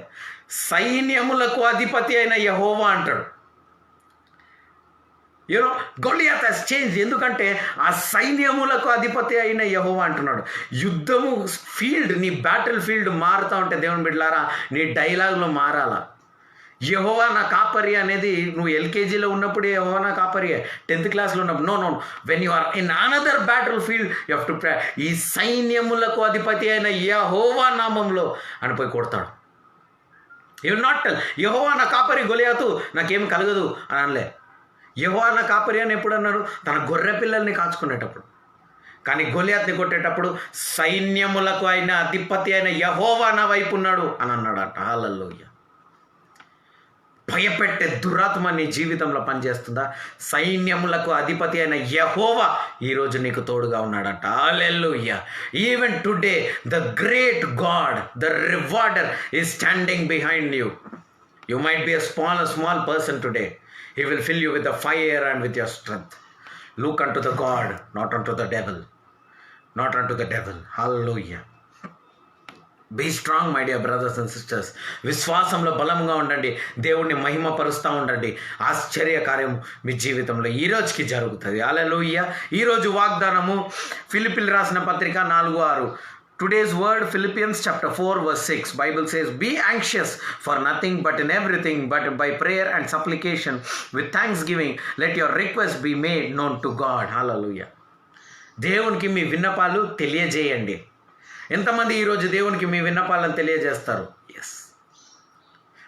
సైన్యములకు అధిపతి అయిన యెహోవా అంటాడు. You know Goliath has change. ఎందుకంటే ఆ సైన్యములకు అధిపతి అయిన యెహోవా అంటున్నాడు. యుద్ధము ఫీల్డ్, నీ బ్యాటిల్ ఫీల్డ్ మారుతూ ఉంటే దేవుని బిడ్డలారా, నీ డైలాగ్లో మారాలా. యెహోవా నా కాపరి అనేది నువ్వు ఎల్కేజీలో ఉన్నప్పుడు యెహోవా నా కాపరి, 10th క్లాస్లో ఉన్నప్పుడు no. When you are in another battle field you have to pray, ఈ సైన్యములకు అధిపతి అయిన యెహోవా నామంలో అని పోయి కొడతాడు. యు విల్ నాట్ టెల్ యెహోవా నా కాపరి గొలియాతు నాకేం కలగదు అని అనలే. యెహోవా నా కాపరి అని ఎప్పుడు అన్నాడు? తన గొర్రె పిల్లల్ని కాచుకునేటప్పుడు. కానీ గొలియాత్ని కొట్టేటప్పుడు సైన్యములకు అయిన అధిపతి అయిన యెహోవా నా వైపు ఉన్నాడు అని అన్నాడట. హల్లెలూయా. భయపెట్టే దురాత్మ నీ జీవితంలో పనిచేస్తుందా? సైన్యములకు అధిపతి అయిన యెహోవా ఈరోజు నీకు తోడుగా ఉన్నాడట. Hallelujah. Even today the great God, the rewarder is standing behind you. You might be a small person today. He will fill you with the fire and with your strength. Look unto the God, not unto the devil. Not unto the devil. Hallelujah. Be strong, my dear brothers and sisters. విశ్వాసంలో బలంగా ఉండండి. దేవుణ్ణి మహిమపరుస్తూ ఉండండి. ఆశ్చర్య కార్యం మీ జీవితంలో ఈ రోజుకి జరుగుతుంది. హల్లెలూయా. ఈరోజు వాగ్దానము ఫిలిప్పీయులకు రాసిన పత్రిక 4:6. Today's word, Philippians chapter 4 verse 6. Bible says, be anxious for nothing but in everything, but by prayer and supplication with thanksgiving let your requests be made known to God. Hallelujah. దేవునికి మీ విన్నపాలు తెలియజేయండి. ఎంతమంది ఈరోజు దేవునికి మీ విన్నపాలను తెలియజేస్తారు? ఎస్,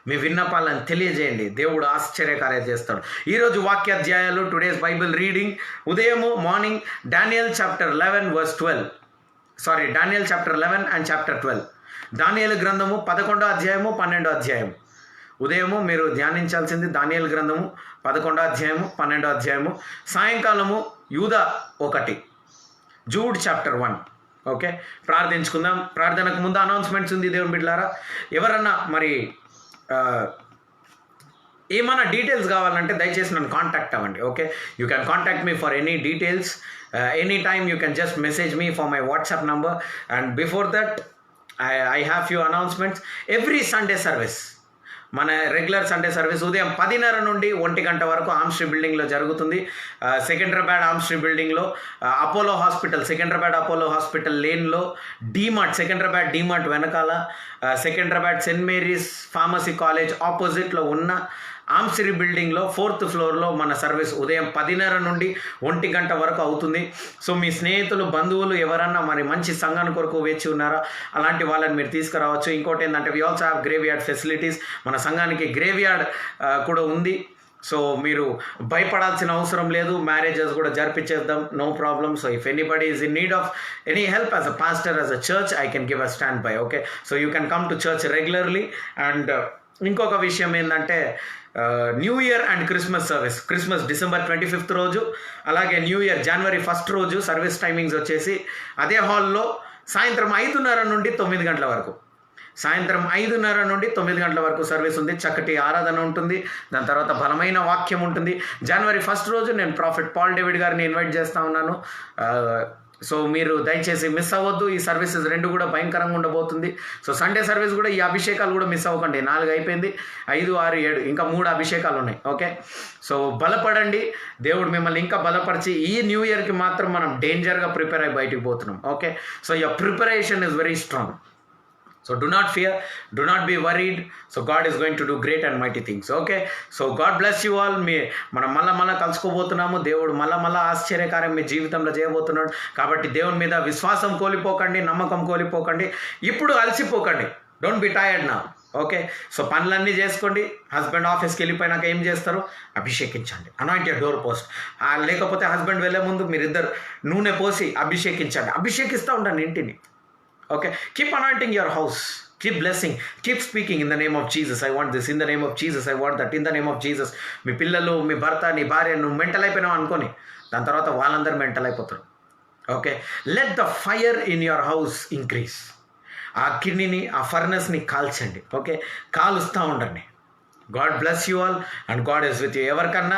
మీ విన్నపాలను తెలియజేయండి. దేవుడు ఆశ్చర్యకార్యం చేస్తాడు. ఈరోజు వాక్యాధ్యాయాలు, టుడేస్ బైబిల్ రీడింగ్, ఉదయము morning Daniel chapter 11 verse 12. Daniel chapter 11 and chapter 12. దానియేలు గ్రంథము 11వ అధ్యాయము 12వ అధ్యాయము. ఉదయము మీరు ధ్యానించాల్సింది దానియేలు గ్రంథము 11వ అధ్యాయము 12వ అధ్యాయము. సాయంకాలము యూదా 1, జూడ్ చాప్టర్ 1. ఓకే, ప్రార్థించుకుందాం. ప్రార్థనకు ముందు అనౌన్స్మెంట్స్ ఉంది దేవుని బిడ్డలారా. ఎవరన్నా మరి ఏమైనా డీటెయిల్స్ కావాలంటే దయచేసి నన్ను కాంటాక్ట్ అవ్వండి. Okay, you can contact me for any details. anytime you can just message me for my WhatsApp number. And before that I have few announcements. Every Sunday service, మన రెగ్యులర్ సండే సర్వీస్ ఉదయం 10:30 నుండి 1 గంట వరకు ఆమ్స్ట్రీ బిల్డింగ్లో జరుగుతుంది. సికింద్రాబాద్ ఆమ్స్ట్రీ బిల్డింగ్లో Apollo Hospital, Secunderabad Apollo Hospital లేన్లో డీమార్ట్, సికింద్రాబాద్ డీమార్ట్ వెనకాల, Secunderabad Saint Mary's Pharmacy College ఆపోజిట్లో ఉన్న ఆమ్స్ట్రీ బిల్డింగ్లో 4th ఫ్లోర్లో మన సర్వీస్ ఉదయం 10:30 నుండి 1 గంట వరకు అవుతుంది. సో మీ స్నేహితులు, బంధువులు ఎవరన్నా మరి మంచి సంఘాన్ని కొరకు వేచి ఉన్నారా, అలాంటి వాళ్ళని మీరు తీసుకురావచ్చు. ఇంకోటి ఏంటంటే we also have graveyard facilities. మన సంఘానికి గ్రేవ్ యార్డ్ కూడా ఉంది. సో మీరు భయపడాల్సిన అవసరం లేదు. మ్యారేజెస్ కూడా జరిపించేద్దాం, no problem. So if anybody is in need of any help as a pastor, as a church, I can give a standby. Okay, so you can come to church regularly. And ఇంకొక విషయం ఏంటంటే New Year and Christmas service. Christmas December 25th రోజు, అలాగే new year January 1st రోజు service timings వచ్చేసి అదే హాల్లో సాయంత్రం 5:30 నుండి 9 గంటల వరకు. సాయంత్రం 5:30 నుండి 9 గంటల వరకు సర్వీస్ ఉంది. చక్కటి ఆరాధన ఉంటుంది. దాని తర్వాత బలమైన వాక్యం ఉంటుంది. January 1st రోజు నేను ప్రాఫెట్ పాల్ డేవిడ్ గారిని ఇన్వైట్ చేస్తూ ఉన్నాను. సో మీరు దయచేసి మిస్ అవ్వద్దు. ఈ సర్వీసెస్ రెండు కూడా భయంకరంగా ఉండబోతుంది. సో సండే సర్వీస్ కూడా, ఈ అభిషేకాలు కూడా మిస్ అవ్వకండి. 4 అయిపోయింది, 5, 6, 7 ఇంకా 3 అభిషేకాలు ఉన్నాయి. ఓకే, సో బలపడండి. దేవుడు మిమ్మల్ని ఇంకా బలపరిచి ఈ న్యూ ఇయర్కి మాత్రం మనం డేంజర్గా ప్రిపేర్ అయ్యి బయటికి పోతున్నాం. Okay, so your preparation is very strong. So do not fear, do not be worried. So God is going to do great and mighty things. Okay, so God bless you all. మనం మళ్ళా కలుసుకోబోతున్నాము. దేవుడు మళ్ళా ఆశ్చర్యకార్యం మీ జీవితంలో చేయబోతున్నాడు. కాబట్టి దేవుని మీద విశ్వాసం కోల్పోకండి, నమ్మకం కోల్పోకండి, ఇప్పుడు అలసిపోకండి. డోంట్ బి టైర్డ్ నా. ఓకే, సో పనులన్నీ చేసుకోండి. హస్బెండ్ ఆఫీస్కి వెళ్ళిపోయినాక ఏం చేస్తారు? అభిషేకించండి, అనాయింటెడ్ డోర్ పోస్ట్. లేకపోతే హస్బెండ్ వెళ్ళే ముందు మీరిద్దరు నూనె పోసి అభిషేకించండి. అభిషేకిస్తూ ఉండండి ఇంటిని. Okay, keep anointing your house, keep blessing, keep speaking in the name of Jesus. I want this, in the name of Jesus. I want that, in the name of Jesus. మీ పిల్లలు, మీ భర్త, నీ భార్య, నువ్వు మెంటల్ అయిపోయినావు అనుకోని దాని తర్వాత వాళ్ళందరూ mental అయిపోతారు. Okay, let the fire in your house increase. ఆ కిడ్నీని, ఆ ఫర్నెస్ని కాల్చండి. ఓకే, కాలుస్తూ ఉండండి. God bless you all and God is with you. ఎవరికన్నా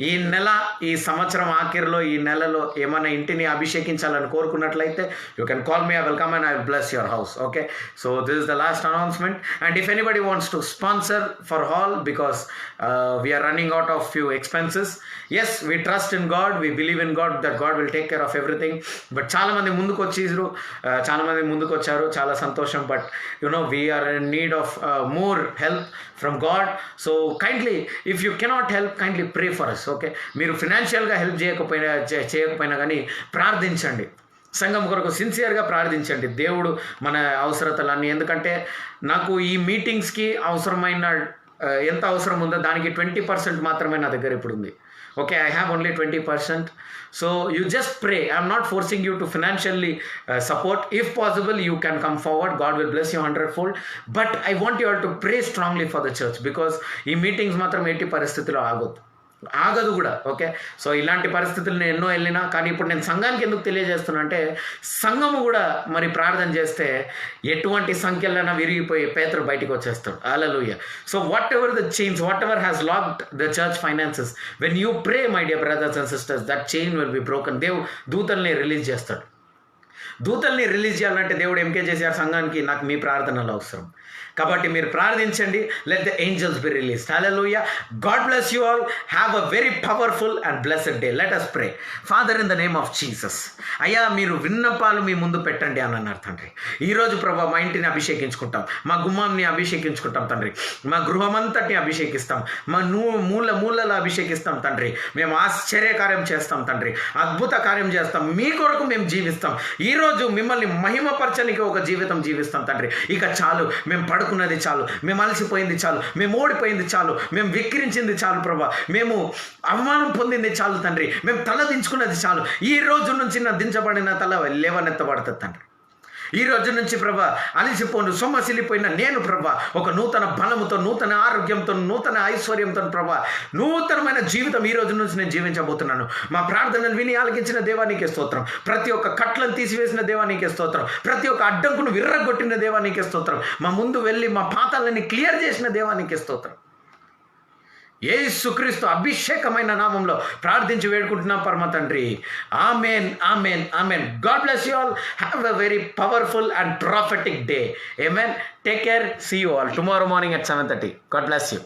ఈ నెల, ఈ సంవత్సరం ఆఖరిలో, ఈ నెలలో ఏమైనా ఇంటిని అభిషేకించాలని కోరుకున్నట్లయితే you can call me. I will come and I will bless your house. Okay, so this is the last announcement. And if anybody wants to sponsor for hall, because we are running out of few expenses. Yes, we trust in God, we believe in God that God will take care of everything. But చాలామంది ముందుకు వచ్చారు, చాలా సంతోషం. But you know we are in need of more help from God. So kindly, if you cannot help, kindly pray for us. Okay, మీరు ఫినాన్షియల్గా help చేయకపోయినా కానీ ప్రార్థించండి. సంఘం కొరకు సిన్సియర్గా ప్రార్థించండి. దేవుడు మన అవసరతలన్నీ, ఎందుకంటే నాకు ఈ మీటింగ్స్కి అవసరమైన ఎంత అవసరం ఉందో దానికి 20% మాత్రమే నా దగ్గర ఇప్పుడు ఉంది. Okay, I have only 20%. So you just pray. I'm not forcing you to financially support. If possible, you can come forward. God will bless you 100-fold. But I want you all to pray strongly for the church, because ఈ meetings మాత్రం ఎట్టి పరిస్థితిలో ఆగదు కూడా. Okay, so ఇలాంటి పరిస్థితులు నేను ఎన్నో వెళ్ళినా, కానీ ఇప్పుడు నేను సంఘానికి ఎందుకు తెలియజేస్తున్నా అంటే, సంఘము కూడా మరి ప్రార్థన చేస్తే ఎటువంటి సంఖ్యలైనా విరిగిపోయి పేతురు బయటికి వచ్చేస్తాడు. Hallelujah. So whatever the chains, whatever has locked the church finances, when you pray my dear brothers and sisters, that chain will be broken. దేవుడు దూతల్ని రిలీజ్ చేస్తాడు. దూతల్ని రిలీజ్ చేయాలంటే దేవుడు ఎంకే చేశారు సంఘానికి, నాకు మీ ప్రార్థనలు అవసరం. కాబట్టి మీరు ప్రార్థించండి. Let the angels be released. Hallelujah. God bless you all. Have a very powerful and blessed day. Let us pray. Father, in the name of Jesus, అయ్యా మీరు విన్నపాలు మీ ముందు పెట్టండి అని అన్నారు తండ్రి. ఈరోజు ప్రభా మా ఇంటిని అభిషేకించుకుంటాం, మా గుమ్మాన్ని అభిషేకించుకుంటాం తండ్రి, మా గృహమంతటిని అభిషేకిస్తాం, మా మూలలో అభిషేకిస్తాం తండ్రి. మేము ఆశ్చర్యకార్యం చేస్తాం తండ్రి, అద్భుత కార్యం చేస్తాం, మీ కొరకు మేము జీవిస్తాం. ఈరోజు మిమ్మల్ని మహిమపరచడానికి ఒక జీవితం జీవిస్తాం తండ్రి. ఇక చాలు, మేము పడుకున్నది చాలు, మేము అలసిపోయింది చాలు, మేము ఓడిపోయింది చాలు, మేము విక్రించింది చాలు ప్రభా, మేము అవమానం పొందింది చాలు తండ్రి, మేము తల దించుకున్నది చాలు. ఈ రోజు నుంచి నా దించబడిన తల లేవనెత్తబడుతుంది తండ్రి. ఈ రోజు నుంచి ప్రభా అలిసిపోను, సొమ్మసిల్లిపోయిన నేను ప్రభా ఒక నూతన బలముతో, నూతన ఆరోగ్యంతో, నూతన ఐశ్వర్యంతో ప్రభా నూతనమైన జీవితం ఈ రోజు నుంచి నేను జీవించబోతున్నాను. మా ప్రార్థనలు విని ఆలకించిన దేవానికే స్తోత్రం. ప్రతి ఒక్క కట్లను తీసివేసిన దేవానికే స్తోత్రం. ప్రతి ఒక్క అడ్డంకును విర్రగొట్టిన దేవానికే స్తోత్రం. మా ముందు వెళ్ళి మా పాతాలని క్లియర్ చేసిన దేవానికే స్తోత్రం. యేసుక్రీస్తు అభిషేకమైన నామంలో ప్రార్థించి వేడుకుంటున్నాం పరమ తండ్రి. Amen, amen, amen. God bless you all. Have a very powerful and prophetic day. Amen. Take care. See you all tomorrow morning at 7:30. God bless you.